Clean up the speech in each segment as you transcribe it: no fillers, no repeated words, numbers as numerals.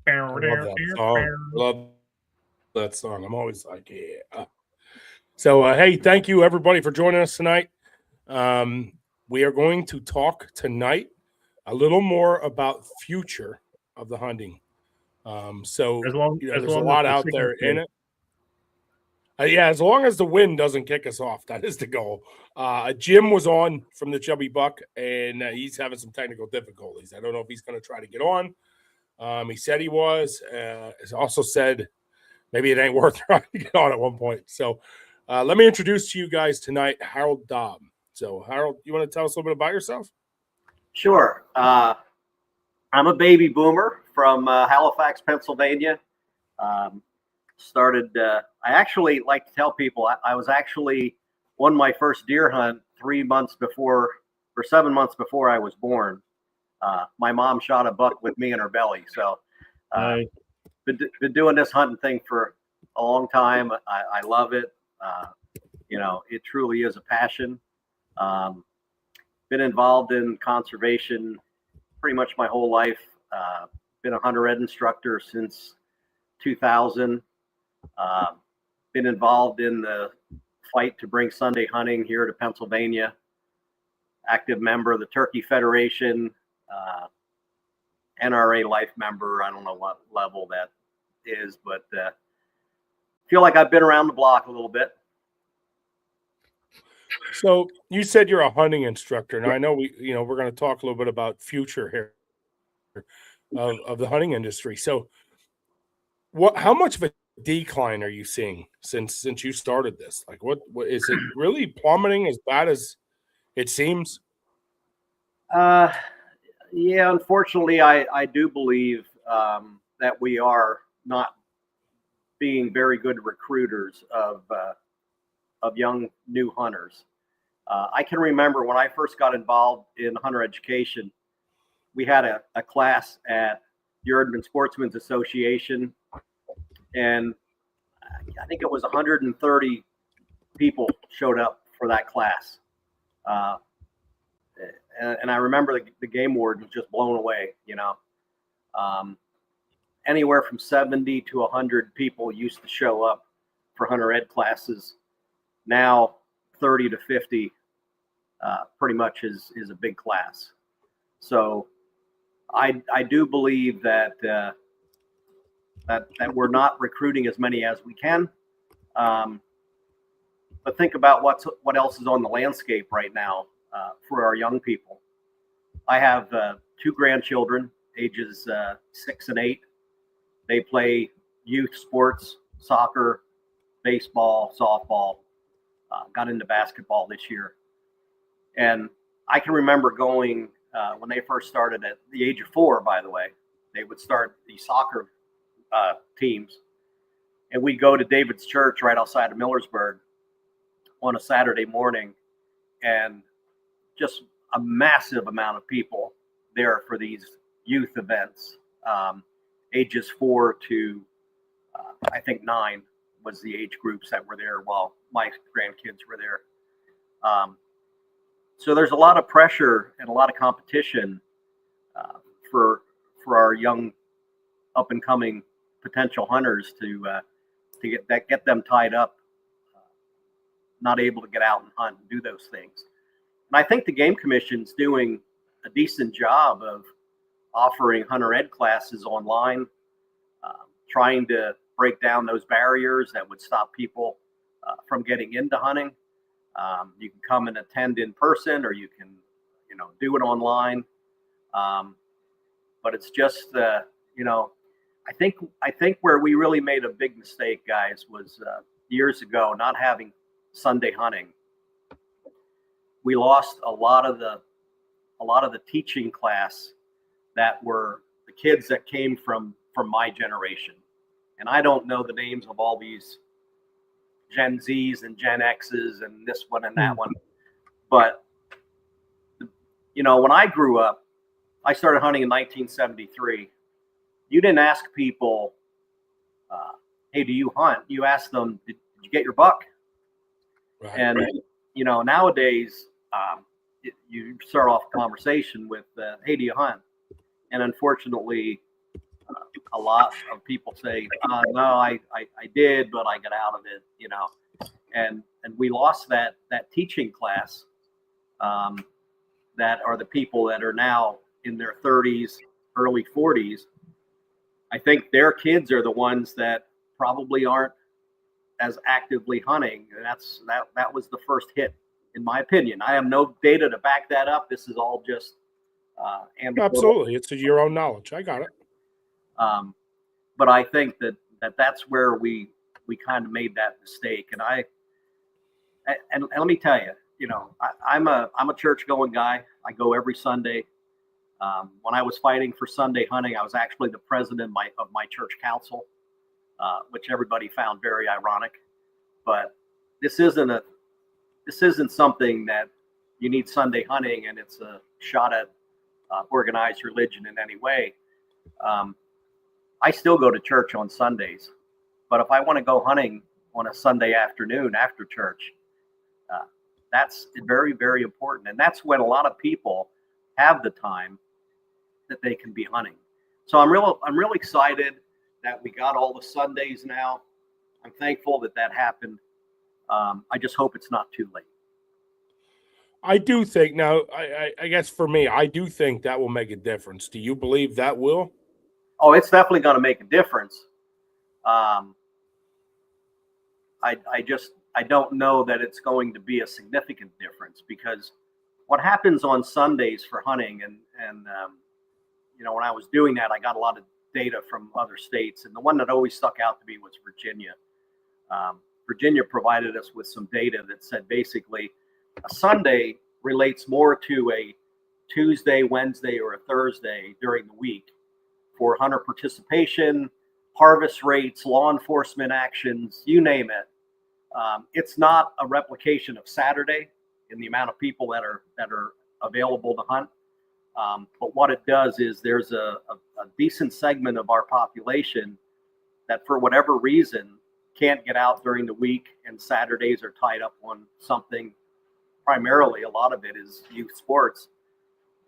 I love that song. I love that song. I'm always like, yeah. So, hey, thank you everybody for joining us tonight. We are going to talk tonight a little more about future of the hunting. So, there's a lot out there in it. Yeah, as long as the wind doesn't kick us off, that is the goal. Jim was on from the Chubby Buck, and he's having some technical difficulties. I don't know if he's going to try to get on. He said he was. He also said maybe it ain't worth trying to get on at one point. So let me introduce to you guys tonight Harold Dobb. So, Harold, you want to tell us a little bit about yourself? Sure. I'm a baby boomer from Halifax, Pennsylvania. I actually like to tell people I was actually on my first deer hunt 7 months before I was born. My mom shot a buck with me in her belly. So been doing this hunting thing for a long time. I love it. It truly is a passion. Been involved in conservation pretty much my whole life. Been a hunter ed instructor since 2000. Been involved in the fight to bring Sunday hunting here to Pennsylvania. Active member of the Turkey Federation, NRA life member. I don't know what level that is, but feel like I've been around the block a little bit. So you said you're a hunting instructor. Now I know we're going to talk a little bit about future here of the hunting industry. So how much of a decline are you seeing since you started this? Like what is it really plummeting as bad as it seems? Yeah, unfortunately, I do believe that we are not being very good recruiters of young new hunters. I can remember when I first got involved in hunter education, we had a class at the Urban Sportsmen's Association, and I think it was 130 people showed up for that class. And I remember the game warden was just blown away, anywhere from 70 to 100 people used to show up for hunter ed classes. Now 30 to 50 pretty much is a big class. So I do believe that we're not recruiting as many as we can. But think about what else is on the landscape right now for our young people. I have 2 grandchildren, ages 6 and 8. They play youth sports, soccer, baseball, softball. Got into basketball this year. And I can remember going when they first started at the age of 4, by the way. They would start the soccer teams. And we'd go to David's Church right outside of Millersburg on a Saturday morning, and just a massive amount of people there for these youth events. Ages 4 to I think 9 was the age groups that were there while my grandkids were there. So there's a lot of pressure and a lot of competition for our young up and coming potential hunters to get them tied up, not able to get out and hunt and do those things. And I think the Game Commission's doing a decent job of offering hunter ed classes online, trying to break down those barriers that would stop people from getting into hunting. You can come and attend in person, or you can, do it online. But it's just, I think where we really made a big mistake, guys, was years ago not having Sunday hunting. we lost a lot of the teaching class that were the kids that came from my generation. And I don't know the names of all these Gen Zs and Gen Xs and this one and that one. But, when I grew up, I started hunting in 1973. You didn't ask people, hey, do you hunt? You asked them, did you get your buck? Right. And, nowadays, you start off a conversation with, hey, do you hunt? And unfortunately, a lot of people say, no, I did, but I got out of it, and we lost that teaching class, that are the people that are now in their 30s, early 40s. I think their kids are the ones that probably aren't as actively hunting. And that was the first hit, in my opinion. I have no data to back that up. This is all just absolutely. It's your own knowledge. I got it. But I think that's where we kind of made that mistake. And let me tell you, I'm a church going guy. I go every Sunday. When I was fighting for Sunday hunting, I was actually the president of my church council, which everybody found very ironic. But this isn't something that you need Sunday hunting and it's a shot at organized religion in any way. I still go to church on Sundays, but if I want to go hunting on a Sunday afternoon after church, that's very, very important. And that's when a lot of people have the time that they can be hunting. So I'm real excited that we got all the Sundays now. I'm thankful that happened. I just hope it's not too late. I do think now, I guess for me, I do think that will make a difference. Do you believe that will? Oh, it's definitely going to make a difference. I don't know that it's going to be a significant difference, because what happens on Sundays for hunting, and when I was doing that, I got a lot of data from other states, and the one that always stuck out to me was Virginia. Virginia provided us with some data that said basically a Sunday relates more to a Tuesday, Wednesday, or a Thursday during the week for hunter participation, harvest rates, law enforcement actions, you name it. It's not a replication of Saturday in the amount of people that are available to hunt. But what it does is there's a decent segment of our population that for whatever reason can't get out during the week, and Saturdays are tied up on something. Primarily, a lot of it is youth sports,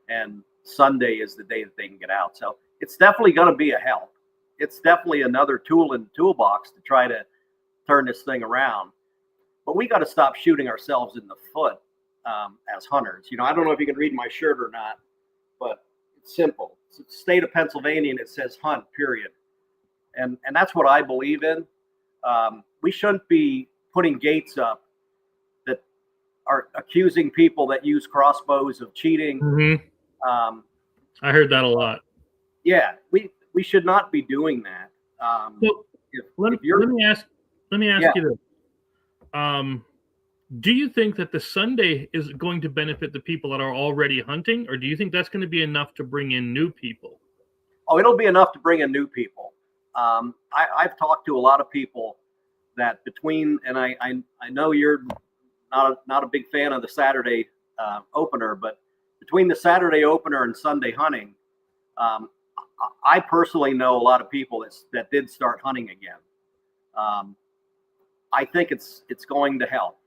and Sunday is the day that they can get out. So it's definitely going to be a help. It's definitely another tool in the toolbox to try to turn this thing around. But we got to stop shooting ourselves in the foot as hunters. I don't know if you can read my shirt or not, but it's simple. It's the state of Pennsylvania, and it says hunt, period. And that's what I believe in. We shouldn't be putting gates up that are accusing people that use crossbows of cheating. Mm-hmm. I heard that a lot. Yeah, we should not be doing that. Let me ask you this. Do you think that the Sunday is going to benefit the people that are already hunting, or do you think that's going to be enough to bring in new people? Oh, it'll be enough to bring in new people. I've talked to a lot of people that and I know you're not a big fan of the Saturday opener, but between the Saturday opener and Sunday hunting, I personally know a lot of people that did start hunting again. I think it's going to help.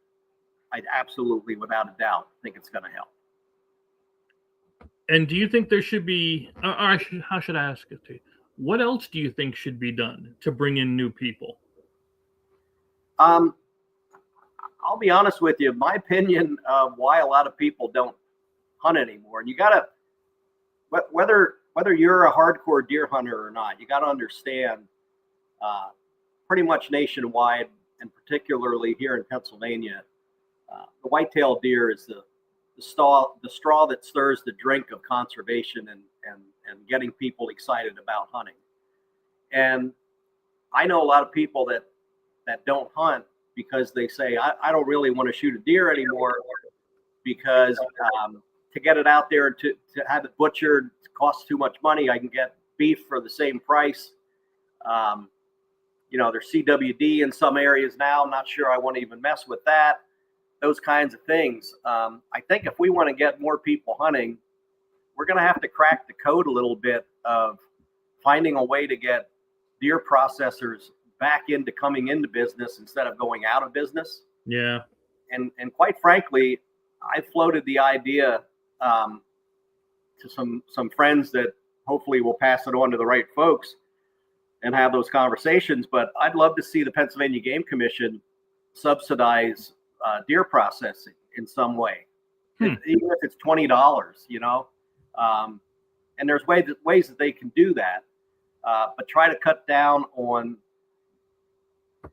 I absolutely, without a doubt, think it's going to help. And do you think there should be, how should I ask it to you? What else do you think should be done to bring in new people? I'll be honest with you. My opinion of why a lot of people don't hunt anymore, and you got to, whether you're a hardcore deer hunter or not, you got to understand pretty much nationwide, and particularly here in Pennsylvania, the white-tailed deer is the straw that stirs the drink of conservation and getting people excited about hunting. And I know a lot of people that don't hunt because they say, I don't really want to shoot a deer anymore because to get it out there and to have it butchered costs too much money. I can get beef for the same price. There's CWD in some areas now. I'm not sure I want to even mess with that. Those kinds of things. I think if we want to get more people hunting, we're going to have to crack the code a little bit of finding a way to get deer processors back into coming into business instead of going out of business. Yeah. And quite frankly, I floated the idea to some friends that hopefully will pass it on to the right folks and have those conversations. But I'd love to see the Pennsylvania Game Commission subsidize deer processing in some way, even if it's $20, and there's ways that they can do that, but try to cut down on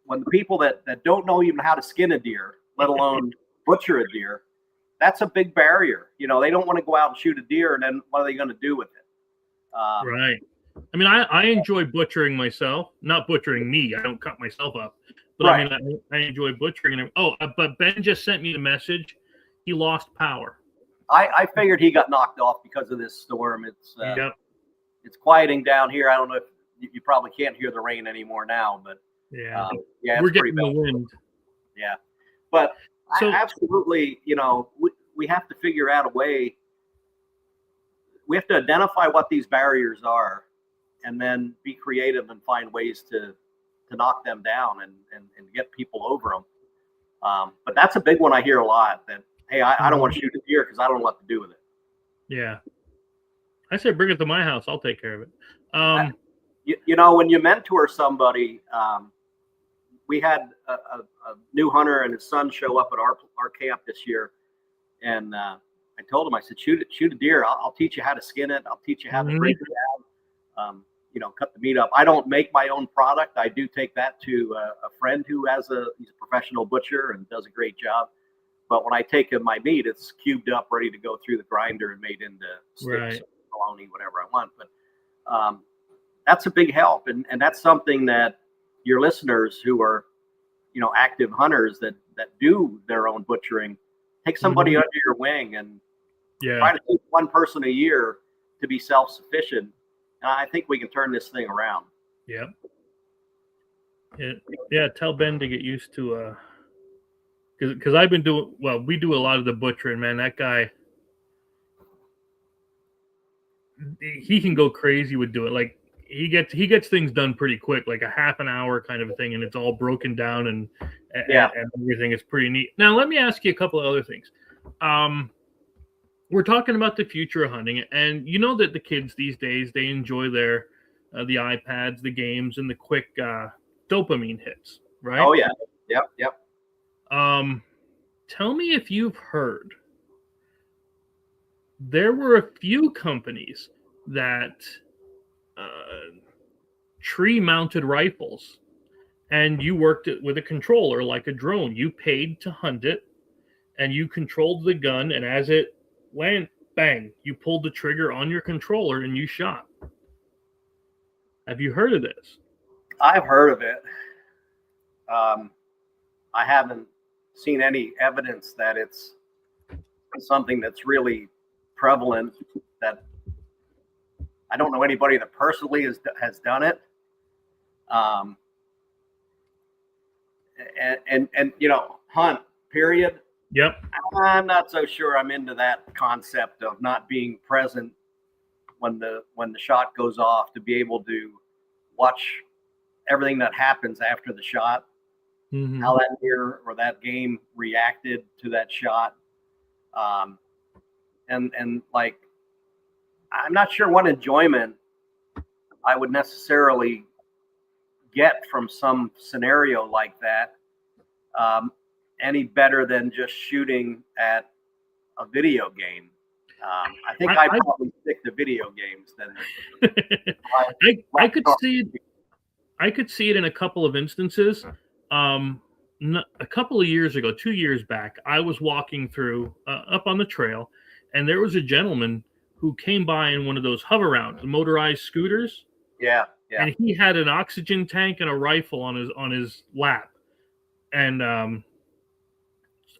when the people that don't know even how to skin a deer, let alone butcher a deer. That's a big barrier. They don't want to go out and shoot a deer, and then what are they going to do with it? Right. I mean, I enjoy butchering myself, not butchering me. I don't cut myself up, but right. I mean, I enjoy butchering. But Ben just sent me a message. He lost power. I figured he got knocked off because of this storm. It's quieting down here. I don't know if you probably can't hear the rain anymore now, but we're getting the wind. Yeah, but absolutely, we have to figure out a way. We have to identify what these barriers are, and then be creative and find ways to knock them down and get people over them. But that's a big one I hear a lot. That hey, I don't want to shoot a deer because I don't know what to do with it. Yeah, I said bring it to my house. I'll take care of it. When you mentor somebody, we had a new hunter and his son show up at our camp this year, and I told him, I said, shoot a deer. I'll teach you how to skin it. I'll teach you how to break it down. Cut the meat up. I don't make my own product. I do take that to a friend who he's a professional butcher and does a great job. But when I take in my meat, it's cubed up, ready to go through the grinder and made into sticks, bologna, whatever I want. But that's a big help, and that's something that your listeners who are, active hunters that do their own butchering, take somebody under your wing and try to take one person a year to be self-sufficient. And I think we can turn this thing around. Yeah. Yeah. Tell Ben to get used to, because I've been we do a lot of the butchering, man. That guy, he can go crazy with doing it. Like he gets things done pretty quick, like a half an hour kind of a thing, and it's all broken down and everything. It's pretty neat. Now let me ask you a couple of other things. We're talking about the future of hunting, and you know that the kids these days, they enjoy their the iPads, the games, and the quick dopamine hits, right? Oh yeah, yep. Tell me if you've heard. There were a few companies that tree-mounted rifles, and you worked it with a controller like a drone. You paid to hunt it, and you controlled the gun, and as it went, bang, you pulled the trigger on your controller and you shot. Have you heard of this? I've heard of it. I haven't seen any evidence that it's something that's really prevalent. That I don't know anybody that personally has done it. And hunt, period. Yep. I'm not so sure I'm into that concept of not being present when the shot goes off, to be able to watch everything that happens after the shot, how that deer or that game reacted to that shot. And like, I'm not sure what enjoyment I would necessarily get from some scenario like that. Any better than just shooting at a video game. I think I'd probably stick to video games than I could see it. I could see it in a couple of instances. A couple of years ago, 2 years back, I was walking through up on the trail, and there was a gentleman who came by in one of those hover round, the motorized scooters. Yeah. And he had an oxygen tank and a rifle on his lap. And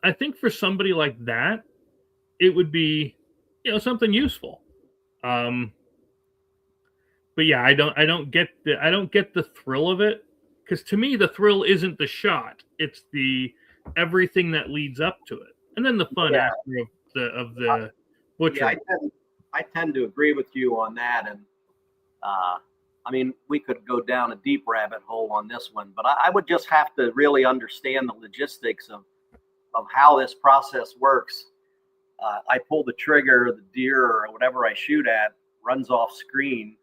I think for somebody like that, it would be, something useful. But yeah, I don't get the thrill of it, because to me the thrill isn't the shot; it's the everything that leads up to it, and then the fun after of the butcher. Yeah, I tend to agree with you on that, and I mean, we could go down a deep rabbit hole on this one, but I would just have to really understand the logistics of how this process works. I pull the trigger, the deer or whatever I shoot at runs off screen.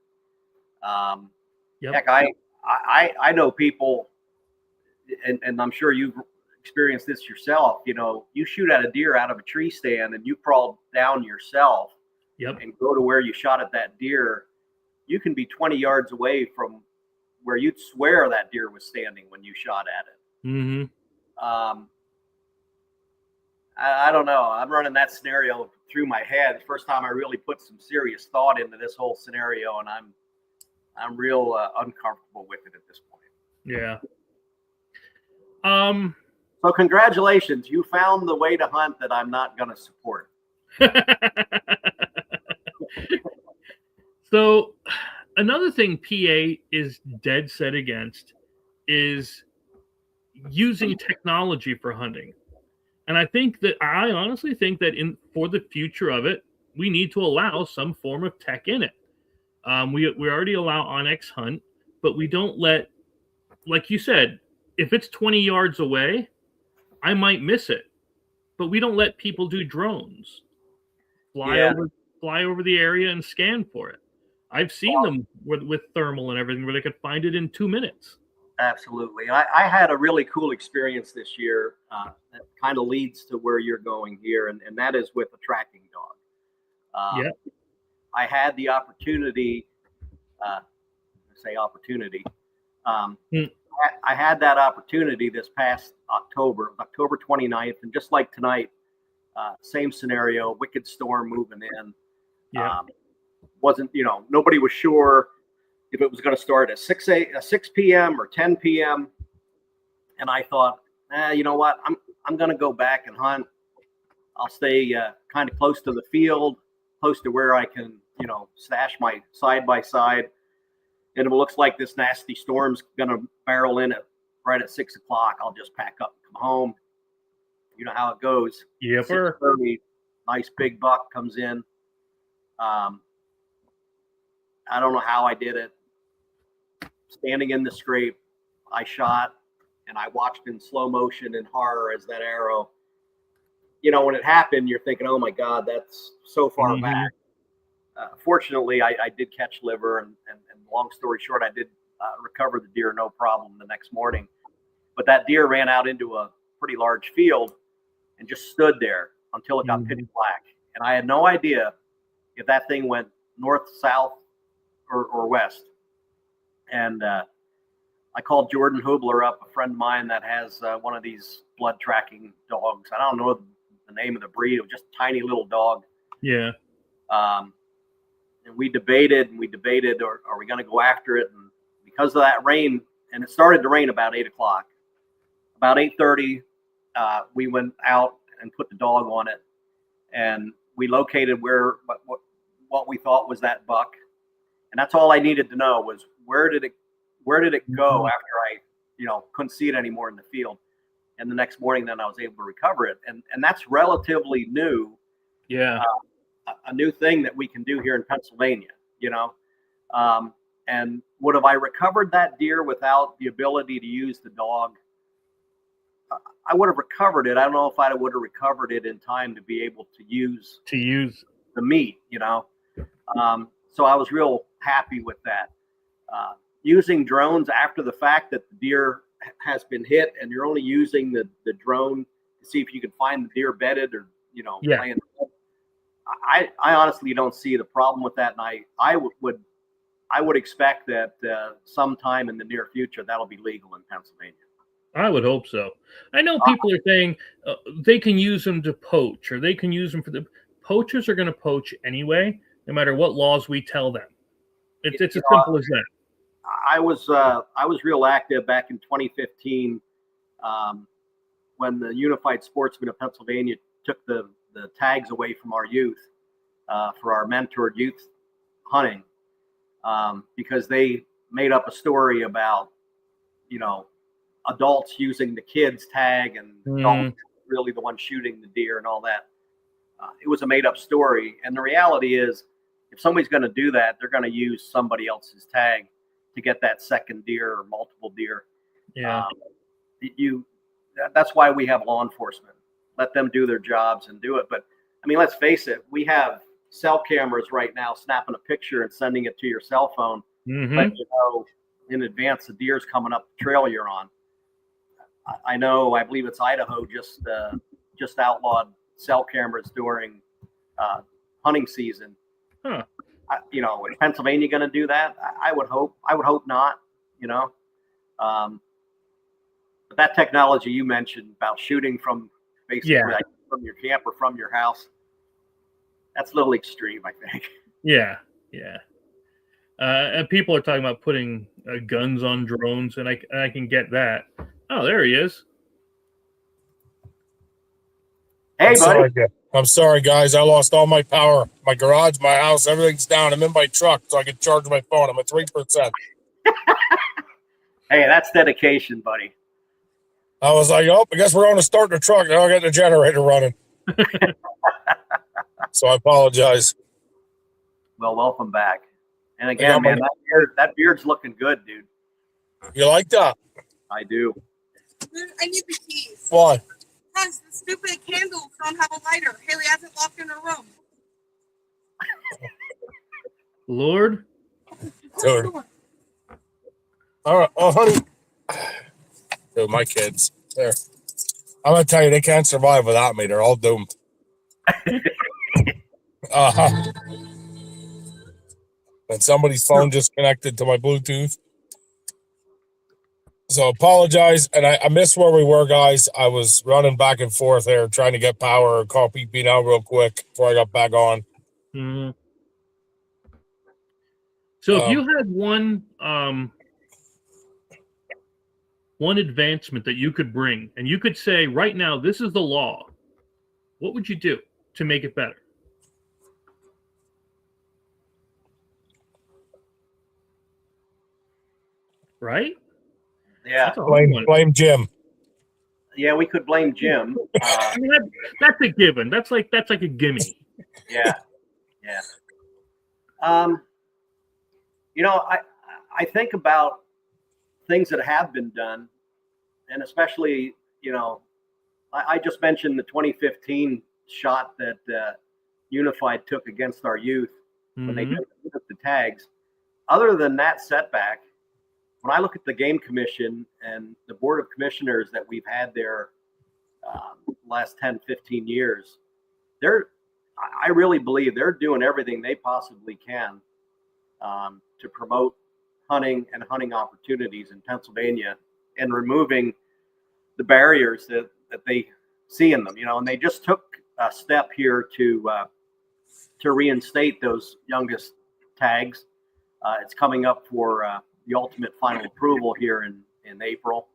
Yep. Heck, I know people, and I'm sure you've experienced this yourself. You shoot at a deer out of a tree stand and you crawl down yourself Yep. and go to where you shot at that deer. You can be 20 yards away from where you'd swear that deer was standing when you shot at it. Mm-hmm. I don't know. I'm running that scenario through my head. The first time I really put some serious thought into this whole scenario, and I'm real uncomfortable with it at this point. Yeah. So congratulations, you found the way to hunt that I'm not going to support. So another thing PA is dead set against is using technology for hunting. And I honestly think that for the future of it, we need to allow some form of tech in it. We already allow Onyx Hunt, but we don't let, like you said, if it's 20 yards away, I might miss it. But we don't let people do drones. Fly over the area and scan for it. I've seen them with thermal and everything where they could find it in 2 minutes. Absolutely. I had a really cool experience this year that kind of leads to where you're going here, and that is with a tracking dog. I had the opportunity, I had that opportunity this past October 29th, and just like tonight, same scenario, wicked storm moving in. Yeah. Wasn't, nobody was sure if it was going to start at 6 p.m. or 10 p.m. And I thought, you know what? I'm going to go back and hunt. I'll stay kind of close to the field, close to where I can, stash my side by side. And if it looks like this nasty storm's going to barrel in right at 6 o'clock, I'll just pack up and come home. You know how it goes. Yep. 6:30, nice big buck comes in. I don't know how I did it. Standing in the scrape, I shot, and I watched in slow motion in horror as that arrow, when it happened, you're thinking, oh my God, that's so far back. Fortunately, I did catch liver, and long story short, I did recover the deer, no problem, the next morning. But that deer ran out into a pretty large field and just stood there until it got pitch black. And I had no idea if that thing went north, south, or west. And I called Jordan Hubler up, a friend of mine that has one of these blood tracking dogs. I don't know the name of the breed. It was just a tiny little dog. Yeah. And we debated, are we going to go after it? And because of that rain, and it started to rain about 8 o'clock. About 8:30, we went out and put the dog on it. And we located what we thought was that buck. And that's all I needed to know was where did it go after I, couldn't see it anymore in the field. And the next morning, then I was able to recover it. And that's relatively new. Yeah. A new thing that we can do here in Pennsylvania, and would have I recovered that deer without the ability to use the dog? I would have recovered it. I don't know if I would have recovered it in time to be able to use the meat, So I was real happy with that. Using drones after the fact that the deer has been hit, and you're only using the drone to see if you can find the deer bedded or laying. I honestly don't see the problem with that, and I would expect that sometime in the near future that'll be legal in Pennsylvania. I would hope so. I know people are saying they can use them to poach, or they can use them for the poachers are going to poach anyway, no matter what laws we tell them. It's as simple as that. I was real active back in 2015 when the Unified Sportsmen of Pennsylvania took the the tags away from our youth for our mentored youth hunting, because they made up a story about, adults using the kids' tag and adults really the one shooting the deer and all that. It was a made up story. And the reality is, if somebody's going to do that, they're going to use somebody else's tag to get that second deer or multiple deer. Yeah. That's why we have law enforcement. Let them do their jobs and do it. But I mean, let's face it, we have cell cameras right now snapping a picture and sending it to your cell phone, letting you know in advance the deer's coming up the trail you're on. I believe it's Idaho just outlawed cell cameras during hunting season. Huh. Is Pennsylvania going to do that? I would hope. I would hope not. But that technology you mentioned about shooting from basically from your camp or from your house, that's a little extreme, I think. Yeah. And people are talking about putting guns on drones, and I can get that. Oh, there he is. Hey, buddy. I'm sorry, guys. I lost all my power. My garage, my house, everything's down. I'm in my truck, so I can charge my phone. I'm at 3%. Hey, that's dedication, buddy. I was like, I guess we're on to start the truck. Now I got the generator running. So I apologize. Well, welcome back. And again, man, that beard's looking good, dude. You like that? I do. I need the keys. Why? Because the stupid candles don't have a lighter. Haley has it locked in her room. Lord. Dude. All right. Oh, honey. Dude, my kids. There. I'm going to tell you, they can't survive without me. They're all doomed. And somebody's phone just connected to my Bluetooth. So apologize. And I missed where we were, guys. I was running back and forth there trying to get power or call PP now real quick before I got back on. Mm-hmm. So if you had one advancement that you could bring, and you could say right now, this is the law, what would you do to make it better? Right? Yeah. Blame Jim. Yeah, we could blame Jim. I mean, that's a given. That's like a gimme. Yeah. I think about things that have been done, and especially, I just mentioned the 2015 shot that Unified took against our youth when they took the tags. Other than that setback, when I look at the Game Commission and the Board of Commissioners that we've had there last 10, 15 years, I really believe they're doing everything they possibly can to promote hunting and hunting opportunities in Pennsylvania and removing the barriers that they see in them, and they just took a step here to reinstate those youngest tags. It's coming up for the ultimate final approval here in April.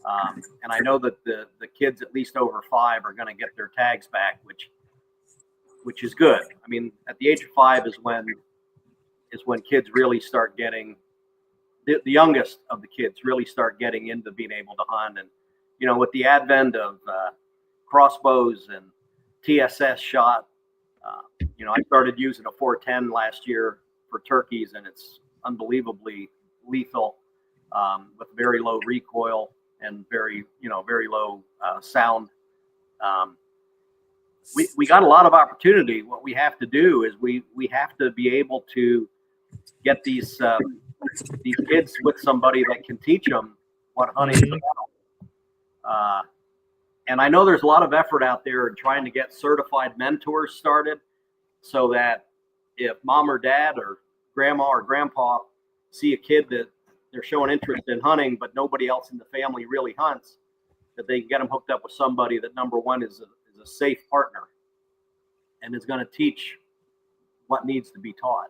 And I know that the kids at least over 5 are going to get their tags back, which is good. I mean, at the age of 5 is when kids really start getting, the youngest of the kids really start getting into being able to hunt. And, with the advent of crossbows and TSS shot, I started using a 410 last year for turkeys, and it's unbelievably lethal with very low recoil and very low sound. We got a lot of opportunity. What we have to do is we have to be able to get these kids with somebody that can teach them what hunting is about. And I know there's a lot of effort out there in trying to get certified mentors started, so that if mom or dad or grandma or grandpa see a kid that they're showing interest in hunting, but nobody else in the family really hunts, that they can get them hooked up with somebody that, number one, is a safe partner and is going to teach what needs to be taught,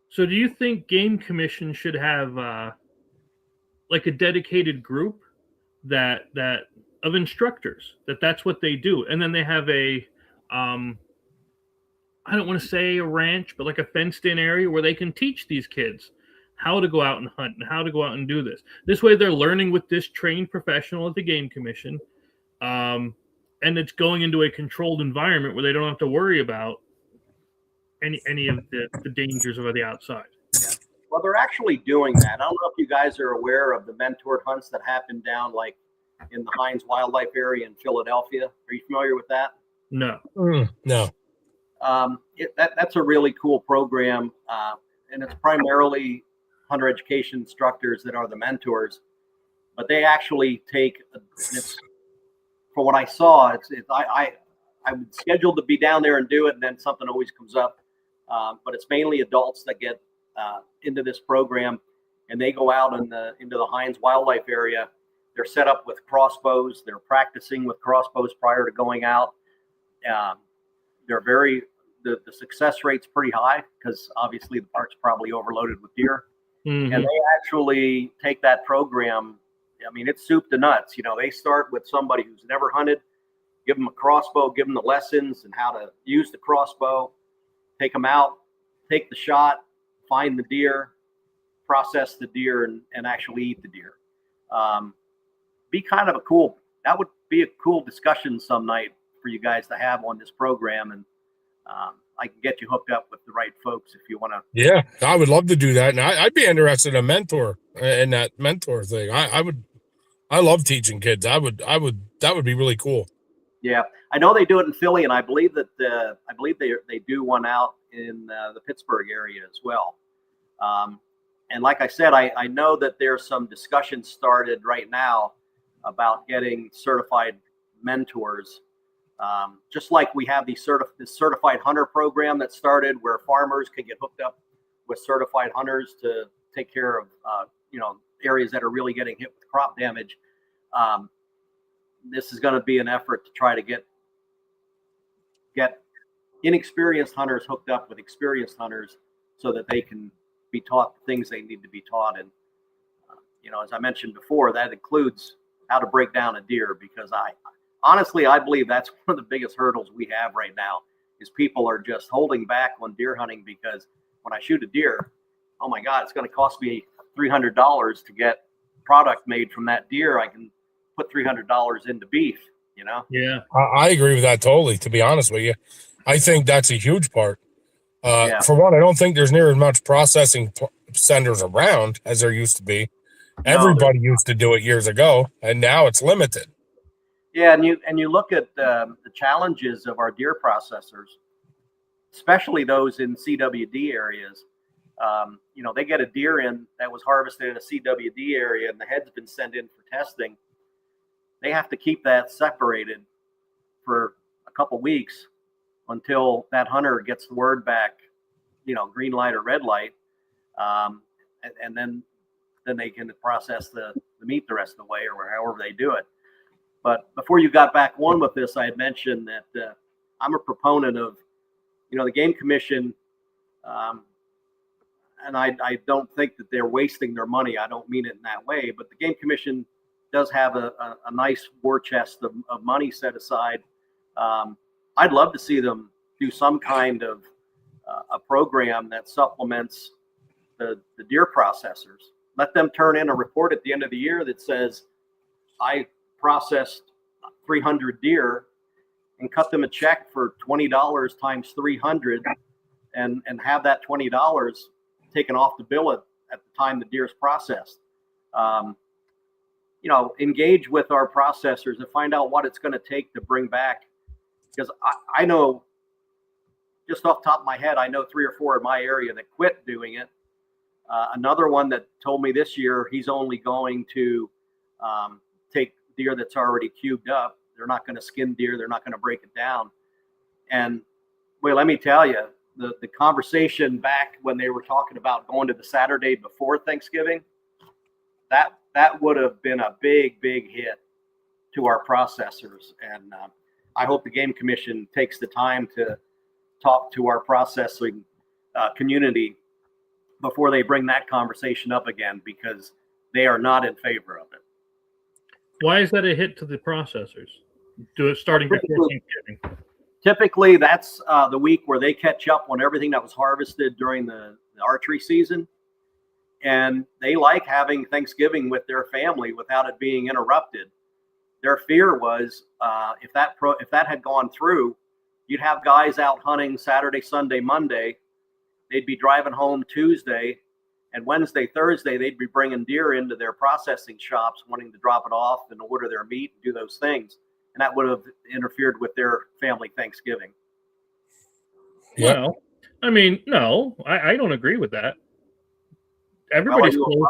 So do you think Game Commission should have like a dedicated group that of instructors that's what they do. And then they have a, I don't want to say a ranch, but like a fenced in area where they can teach these kids how to go out and hunt and how to go out and do this. This way they're learning with this trained professional at the Game Commission. And it's going into a controlled environment where they don't have to worry about any of the dangers of the outside. Yeah. Well, they're actually doing that. I don't know if you guys are aware of the mentored hunts that happen down like in the Hines Wildlife area in Philadelphia. Are you familiar with that? No. No. That's a really cool program, and it's primarily hunter education instructors that are the mentors. But they actually take, from what I saw, I'm scheduled to be down there and do it, and then something always comes up. But it's mainly adults that get into this program, and they go out into the Hines Wildlife area. They're set up with crossbows. They're practicing with crossbows prior to going out. The success rate's pretty high because obviously the park's probably overloaded with deer. Mm-hmm. And they actually take that program. I mean, it's soup to nuts. They start with somebody who's never hunted, give them a crossbow, give them the lessons and how to use the crossbow, take them out, take the shot, find the deer, process the deer, and actually eat the deer. That would be a cool discussion some night for you guys to have on this program. And I can get you hooked up with the right folks if you want to. Yeah, I would love to do that. And I'd be interested in a mentor in that mentor thing. I love teaching kids. That would be really cool. Yeah, I know they do it in Philly, and I believe that they do one out in the Pittsburgh area as well. And like I said, I know that there's some discussion started right now about getting certified mentors. Just like we have this certified hunter program that started where farmers can get hooked up with certified hunters to take care of, areas that are really getting hit with crop damage. This is going to be an effort to try to get inexperienced hunters hooked up with experienced hunters so that they can be taught the things they need to be taught. And, as I mentioned before, that includes how to break down a deer, because honestly, I believe that's one of the biggest hurdles we have right now is people are just holding back on deer hunting because when I shoot a deer, oh my God, it's going to cost me $300 to get product made from that deer. I can put $300 into beef, Yeah. I agree with that totally, to be honest with you. I think that's a huge part. Yeah. For one, I don't think there's near as much processing centers around as there used to be. Everybody used to do it years ago, and now it's limited. Yeah, and you look at the challenges of our deer processors, especially those in CWD areas. They get a deer in that was harvested in a CWD area, and the head's been sent in for testing. They have to keep that separated for a couple weeks until that hunter gets the word back, green light or red light, and then they can process the meat the rest of the way or however they do it. But before you got back on with this, I had mentioned that I'm a proponent of, the Game Commission, and I don't think that they're wasting their money. I don't mean it in that way, but the Game Commission does have a nice war chest of money set aside. I'd love to see them do some kind of a program that supplements the deer processors. Let them turn in a report at the end of the year that says, I processed 300 deer, and cut them a check for $20 times 300 and have that $20 taken off the bill at the time the deer is processed. Engage with our processors and find out what it's going to take to bring back, because I know just off the top of my head, I know 3 or 4 in my area that quit doing it. Another one that told me this year he's only going to take deer that's already cubed up. They're not going to skin deer. They're not going to break it down. And well, let me tell you, the conversation back when they were talking about going to the Saturday before Thanksgiving, that would have been a big hit to our processors. And I hope the Game Commission takes the time to talk to our processing community before they bring that conversation up again, because they are not in favor of it. Why is that a hit to the processors? Do it starting before Thanksgiving. Typically, that's the week where they catch up on everything that was harvested during the archery season. And they like having Thanksgiving with their family without it being interrupted. Their fear was if that had gone through, you'd have guys out hunting Saturday, Sunday, Monday. They'd be driving home Tuesday, and Wednesday, Thursday, they'd be bringing deer into their processing shops, wanting to drop it off and order their meat and do those things. And that would have interfered with their family Thanksgiving. Yeah. Well, I mean, no, I don't agree with that. Everybody's closed.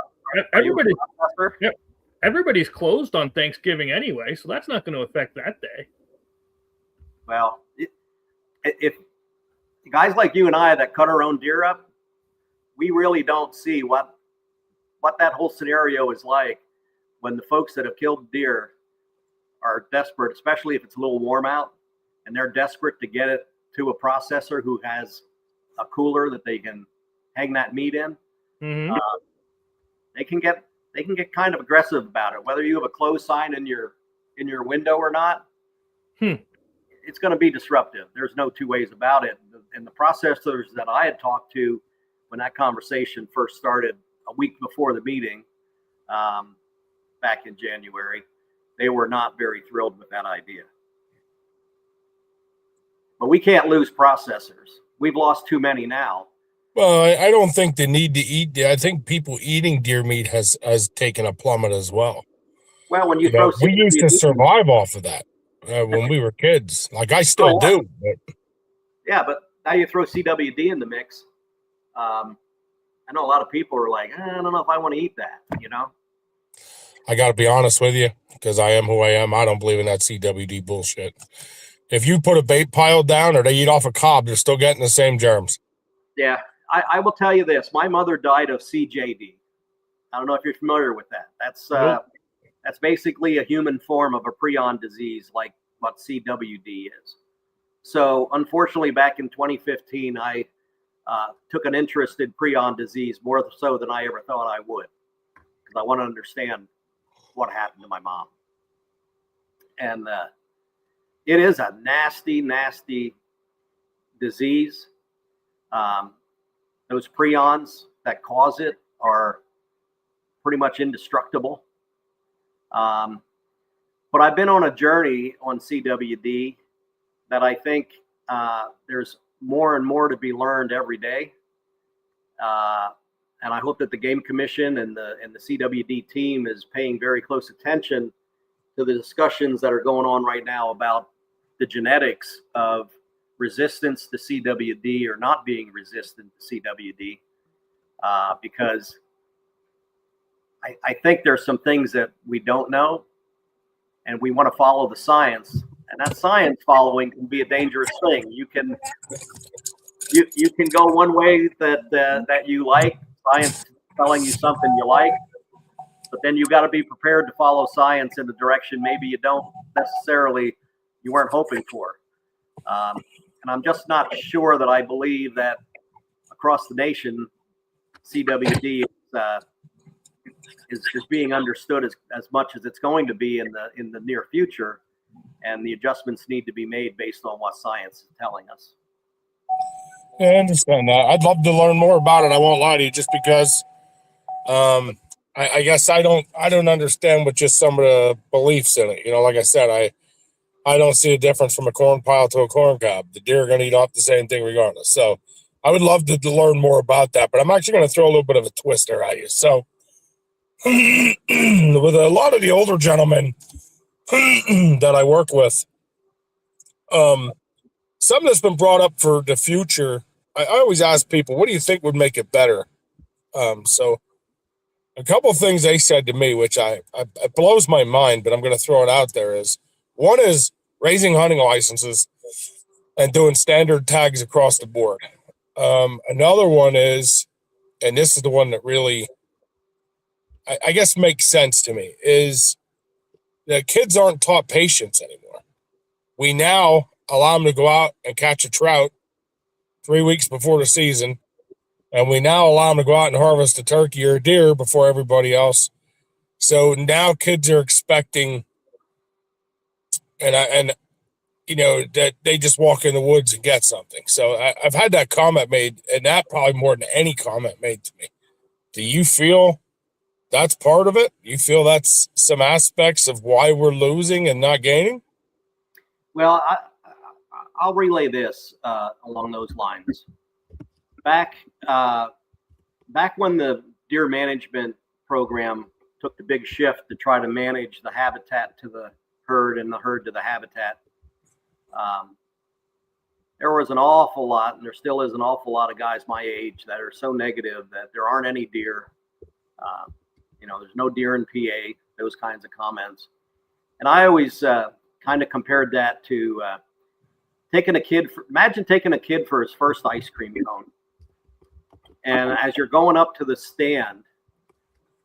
Everybody's closed on Thanksgiving anyway, so that's not going to affect that day. Well, if guys like you and I that cut our own deer up, we really don't see what that whole scenario is like when the folks that have killed deer are desperate, especially if it's a little warm out, and they're desperate to get it to a processor who has a cooler that they can hang that meat in. Mm-hmm. They can get kind of aggressive about it, whether you have a close sign in your window or not. It's going to be disruptive. There's no two ways about it. And the processors that I had talked to when that conversation first started a week before the meeting back in January, they were not very thrilled with that idea. But we can't lose processors. We've lost too many now. Well, I don't think the need to eat. I think people eating deer meat has taken a plummet as well. Well, when we used to survive off of that when we were kids. Like I still do. But. Yeah, but now you throw CWD in the mix. I know a lot of people are like, I don't know if I want to eat that. I got to be honest with you, because I am who I am. I don't believe in that CWD bullshit. If you put a bait pile down or they eat off a cob, they're still getting the same germs. Yeah. I will tell you this. My mother died of CJD. I don't know if you're familiar with that. That's basically a human form of a prion disease, like what CWD is. So unfortunately, back in 2015, I took an interest in prion disease more so than I ever thought I would, because I want to understand what happened to my mom. And it is a nasty, nasty disease. Those prions that cause it are pretty much indestructible. But I've been on a journey on CWD that I think there's more and more to be learned every day. And I hope that the Game Commission and the CWD team is paying very close attention to the discussions that are going on right now about the genetics of resistance to CWD or not being resistant to CWD, because I think there's some things that we don't know, and we want to follow the science. And that science following can be a dangerous thing. You can go one way that you like, science telling you something you like, but then you got to be prepared to follow science in the direction maybe you weren't hoping for. And I'm just not sure that I believe that across the nation, CWD is being understood as much as it's going to be in the near future, and the adjustments need to be made based on what science is telling us. Yeah, I understand that. I'd love to learn more about it. I won't lie to you, just because I guess I don't understand with just some of the beliefs in it. Like I said, I don't see a difference from a corn pile to a corn cob. The deer are going to eat off the same thing regardless. So I would love to learn more about that, but I'm actually going to throw a little bit of a twister at you. So with a lot of the older gentlemen that I work with, something that's been brought up for the future, I always ask people, what do you think would make it better? So a couple of things they said to me, which it blows my mind, but I'm going to throw it out there, is one is raising hunting licenses and doing standard tags across the board. Another one is, and this is the one that really, I guess, makes sense to me, is that kids aren't taught patience anymore. We now allow them to go out and catch a trout 3 weeks before the season, and we now allow them to go out and harvest a turkey or a deer before everybody else. So now kids are expecting, and that they just walk in the woods and get something. So I've had that comment made, and that probably more than any comment made to me. Do you feel that's part of it? You feel that's some aspects of why we're losing and not gaining? Well, I'll relay this along those lines. Back when the deer management program took the big shift to try to manage the habitat to the herd and the herd to the habitat, there was an awful lot, and there still is an awful lot of guys my age that are so negative that there aren't any deer. There's no deer in PA, those kinds of comments. And I always kind of compared that to imagine taking a kid for his first ice cream cone. And as you're going up to the stand,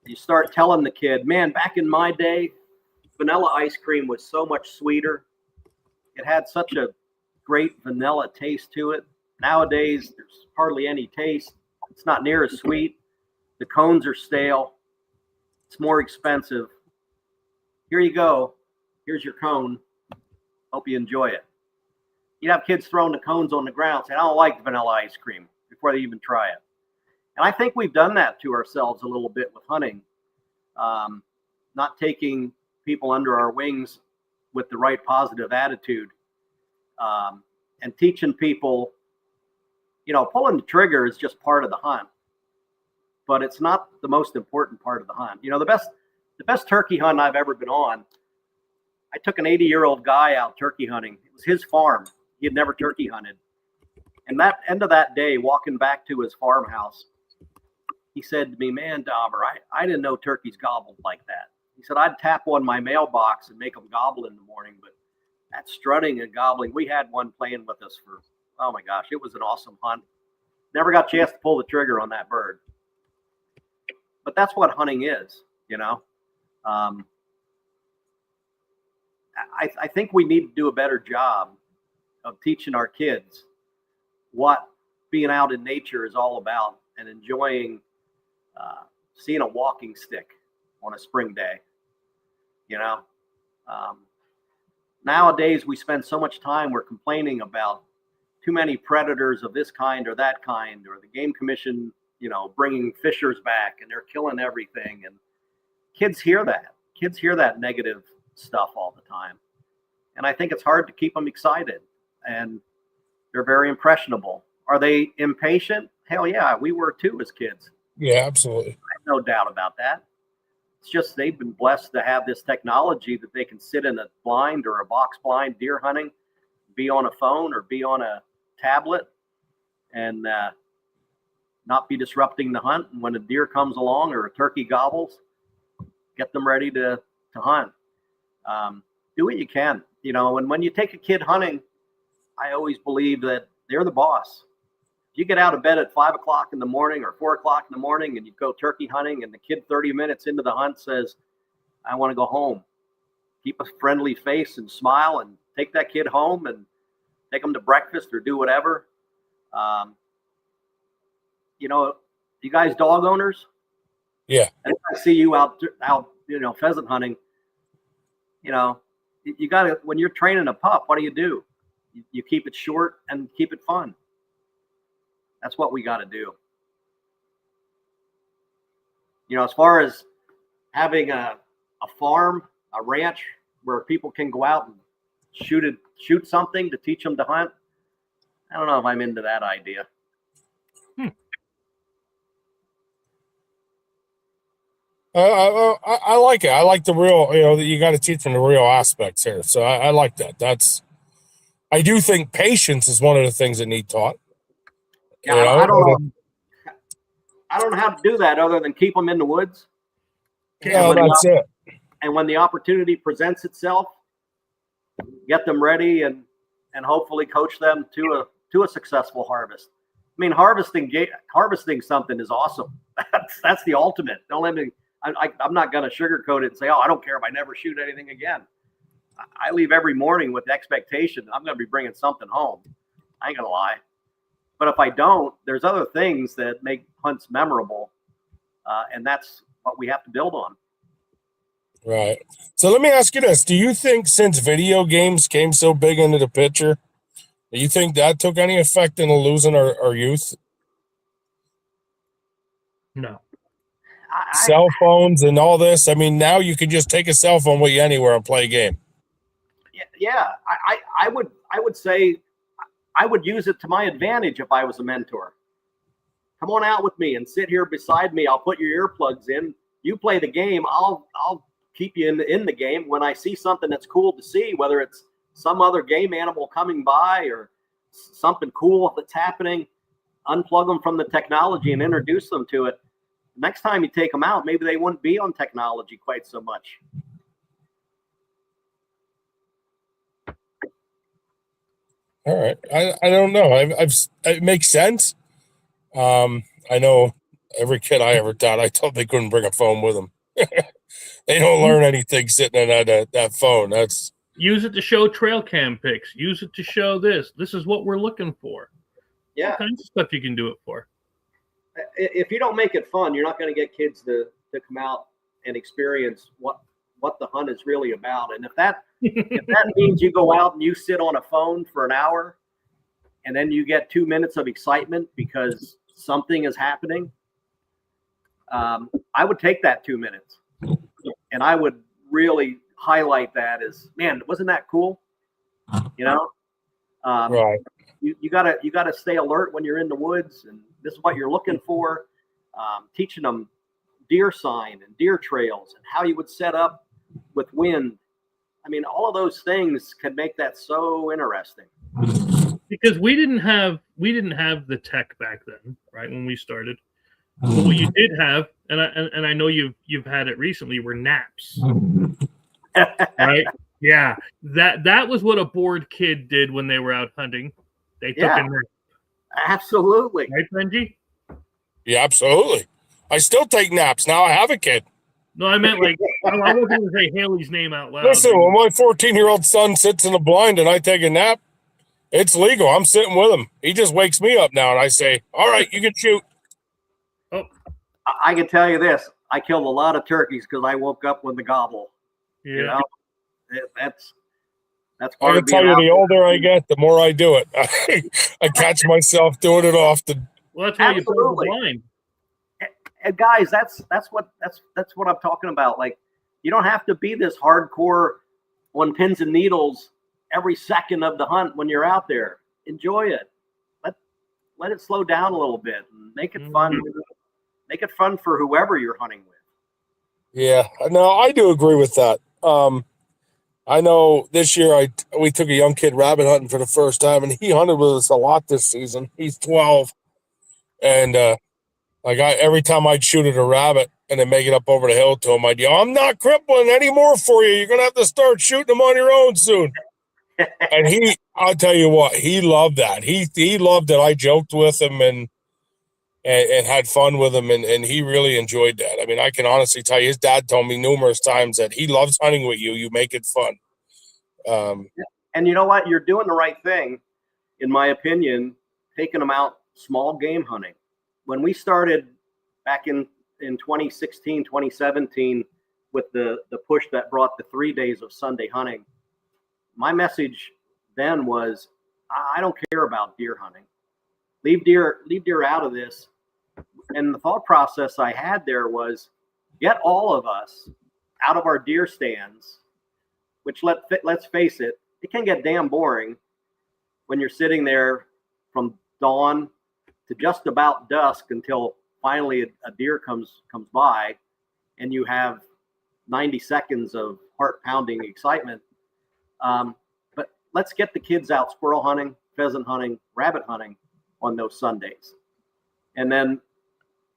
you start telling the kid, man, back in my day, vanilla ice cream was so much sweeter. It had such a great vanilla taste to it. Nowadays, there's hardly any taste. It's not near as sweet. The cones are stale. It's more expensive. Here you go. Here's your cone. Hope you enjoy it. You'd have kids throwing the cones on the ground saying, I don't like vanilla ice cream before they even try it. And I think we've done that to ourselves a little bit with hunting. Not taking people under our wings with the right positive attitude, and teaching people, pulling the trigger is just part of the hunt, but it's not the most important part of the hunt. The best turkey hunt I've ever been on, I took an 80-year-old guy out turkey hunting. It was his farm. He had never turkey hunted. And that end of that day, walking back to his farmhouse, he said to me, man, Dauber, I didn't know turkeys gobbled like that. He said, I'd tap on my mailbox and make them gobble in the morning, but that strutting and gobbling, we had one playing with us for, oh my gosh, it was an awesome hunt. Never got a chance to pull the trigger on that bird. But that's what hunting is, I think we need to do a better job of teaching our kids what being out in nature is all about and enjoying seeing a walking stick on a spring day. Nowadays we spend so much time, we're complaining about too many predators of this kind or that kind, or the game commission, bringing fishers back and they're killing everything. And kids hear that negative stuff all the time. And I think it's hard to keep them excited, and they're very impressionable. Are they impatient? Hell yeah, we were too as kids. Yeah, absolutely. I have no doubt about that. It's just they've been blessed to have this technology that they can sit in a blind or a box blind deer hunting, be on a phone or be on a tablet, and not be disrupting the hunt. And when a deer comes along or a turkey gobbles, get them ready to hunt. Do what you can. And when you take a kid hunting, I always believe that they're the boss. You get out of bed at 5 o'clock in the morning or 4 o'clock in the morning and you go turkey hunting, and the kid 30 minutes into the hunt says, I want to go home. Keep a friendly face and smile and take that kid home and take them to breakfast or do whatever. You guys dog owners? Yeah. And I see you out, pheasant hunting. You got to, when you're training a pup, what do? You keep it short and keep it fun. That's what we got to do. As far as having a farm, a ranch where people can go out and shoot something to teach them to hunt, I don't know if I'm into that idea. I like it. I like the real, you got to teach them the real aspects here. So I like that. I do think patience is one of the things that need taught. Yeah, I don't know how to do that other than keep them in the woods. Yeah, that's it. And when the opportunity presents itself, get them ready and hopefully coach them to a successful harvest. I mean, harvesting something is awesome. That's the ultimate. Don't let me. I'm not going to sugarcoat it and say, oh, I don't care if I never shoot anything again. I leave every morning with the expectation I'm going to be bringing something home. I ain't going to lie. But if I don't, there's other things that make hunts memorable, and that's what we have to build on. Right. So let me ask you this. Do you think since video games came so big into the picture, do you think that took any effect in losing our youth? No. Cell phones and all this. I mean, now you can just take a cell phone with you anywhere and play a game. Yeah. I would say I would use it to my advantage if I was a mentor. Come on out with me and sit here beside me. I'll put your earplugs in. You play the game. I'll keep you in the game. When I see something that's cool to see, whether it's some other game animal coming by or something cool that's happening, unplug them from the technology and introduce them to it. Next time you take them out, maybe they wouldn't be on technology quite so much. All right. I don't know. It makes sense. I know every kid I ever taught, I told they couldn't bring a phone with them. They don't learn anything sitting on that phone. That's Use it to show trail cam pics. Use it to show this. This is what we're looking for. Yeah. All kinds of stuff you can do it for. If you don't make it fun, you're not going to get kids to come out and experience what the hunt is really about. And if that means you go out and you sit on a phone for an hour and then you get 2 minutes of excitement because something is happening, I would take that 2 minutes and I would really highlight that as, man, wasn't that cool? You know, right. You gotta stay alert when you're in the woods, and this is what you're looking for. Teaching them deer sign and deer trails and how you would set up with wind. I mean, all of those things could make that so interesting. Because we didn't have the tech back then, right? When we started, but what you did have, and I know you've had it recently, were naps, right? Yeah, that was what a bored kid did when they were out hunting. They took a nap. Absolutely. Right, Benji? Yeah, absolutely. I still take naps. Now I have a kid. No, I meant like, I wasn't going to say Haley's name out loud. Listen, when my 14-year-old son sits in the blind and I take a nap, it's legal. I'm sitting with him. He just wakes me up now and I say, all right, you can shoot. Oh, I can tell you this. I killed a lot of turkeys because I woke up with the gobble. yeah. You know? That's I part can of being tell you, out the there. older I get, the more I do it. I catch myself doing it often. Well, that's why you pull the Absolutely. blind. And guys, that's what I'm talking about. Like, you don't have to be this hardcore on pins and needles every second of the hunt when you're out there. Enjoy it. Let it slow down a little bit and make it fun. Make it fun for whoever you're hunting with. Yeah, no, I do agree with that. I know this year we took a young kid rabbit hunting for the first time, and he hunted with us a lot this season. He's 12, and every time I'd shoot at a rabbit and then make it up over the hill to him, I'd yell, "I'm not crippling anymore for you. You're gonna have to start shooting them on your own soon." And I'll tell you what, he loved that. He loved that I joked with him and had fun with him, and he really enjoyed that. I mean, I can honestly tell you, his dad told me numerous times that he loves hunting with you. You make it fun. And you know what? You're doing the right thing, in my opinion, taking them out small game hunting. When we started back in 2016, 2017, with the push that brought the 3 days of Sunday hunting, my message then was, I don't care about deer hunting. Leave deer out of this. And the thought process I had there was, get all of us out of our deer stands, which let's face it, it can get damn boring when you're sitting there from dawn to just about dusk until finally a deer comes by and you have 90 seconds of heart-pounding excitement. But let's get the kids out squirrel hunting, pheasant hunting, rabbit hunting on those Sundays. And then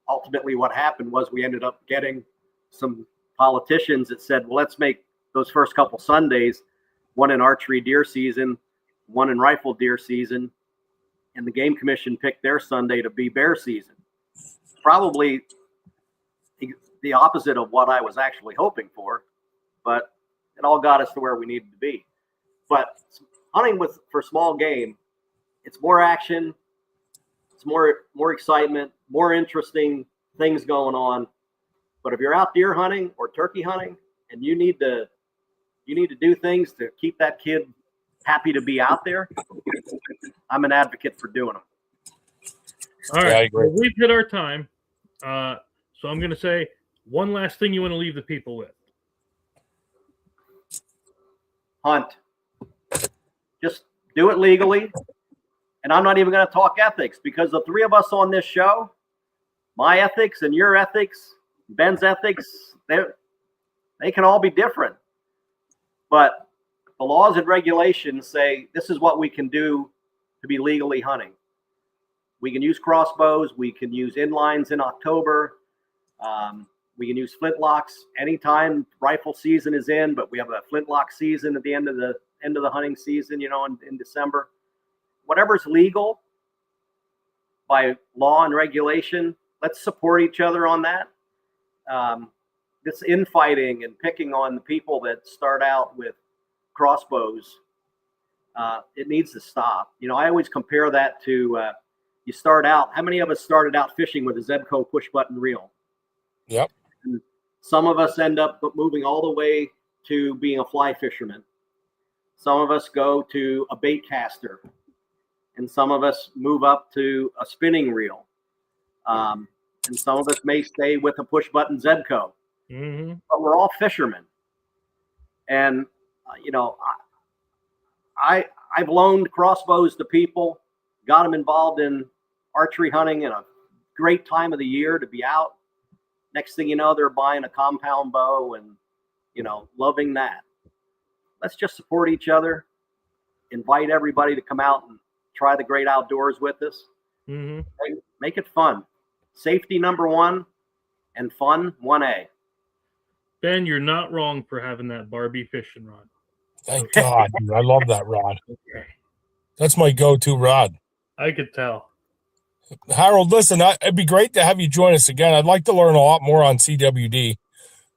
ultimately what happened was we ended up getting some politicians that said, well, let's make those first couple Sundays, one in archery deer season, one in rifle deer season, and the Game Commission picked their Sunday to be bear season. Probably the opposite of what I was actually hoping for, but it all got us to where we needed to be. But hunting for small game, it's more action, it's more excitement, more interesting things going on. But if you're out deer hunting or turkey hunting, and you need to do things to keep that kid happy to be out there, I'm an advocate for doing them. All Yeah, I right, agree. well, we've hit our time. So I'm going to say one last thing you want to leave the people with. Hunt. Just do it legally. And I'm not even going to talk ethics, because the three of us on this show, my ethics and your ethics, Ben's ethics, they can all be different. But the laws and regulations say this is what we can do to be legally hunting. We can use crossbows. We can use inlines in October. We can use flintlocks anytime rifle season is in, but we have a flintlock season at the end of the hunting season, in December. Whatever's legal by law and regulation, let's support each other on that. This infighting and picking on the people that start out with crossbows, it needs to stop. I always compare that to you start out. How many of us started out fishing with a Zebco push button reel? Yep. And some of us end up moving all the way to being a fly fisherman. Some of us go to a bait caster, and some of us move up to a spinning reel. And some of us may stay with a push button Zebco. Mm-hmm. But we're all fishermen. And I've loaned crossbows to people, got them involved in archery hunting in a great time of the year to be out. Next thing you know, they're buying a compound bow and, loving that. Let's just support each other, invite everybody to come out and try the great outdoors with us. Mm-hmm. And make it fun. Safety number one and fun 1A. Ben, you're not wrong for having that Barbie fishing rod. Thank God, dude. I love that rod. Okay. That's my go-to rod. I could tell. Harold, listen, it'd be great to have you join us again. I'd like to learn a lot more on CWD.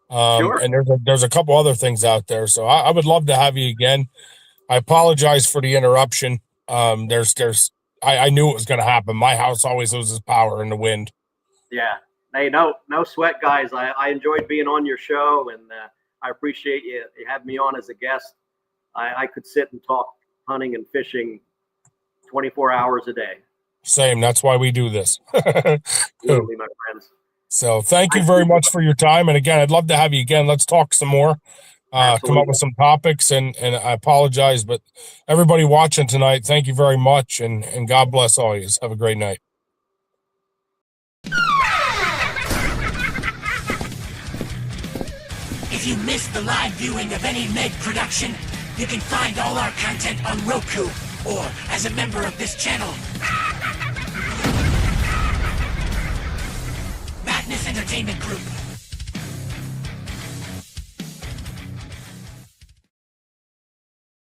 Sure. And there's a couple other things out there. So I would love to have you again. I apologize for the interruption. I knew it was going to happen. My house always loses power in the wind. Yeah. Hey, no sweat, guys. I enjoyed being on your show, and I appreciate you having me on as a guest. I could sit and talk hunting and fishing 24 hours a day. Same. That's why we do this. Literally, my friends. So thank you very much for your time. And again, I'd love to have you again. Let's talk some more, come up with some topics, and I apologize, but everybody watching tonight, thank you very much. And God bless all you. Have a great night. If you missed the live viewing of any Meg production, you can find all our content on Roku or as a member of this channel. Madness Entertainment Group.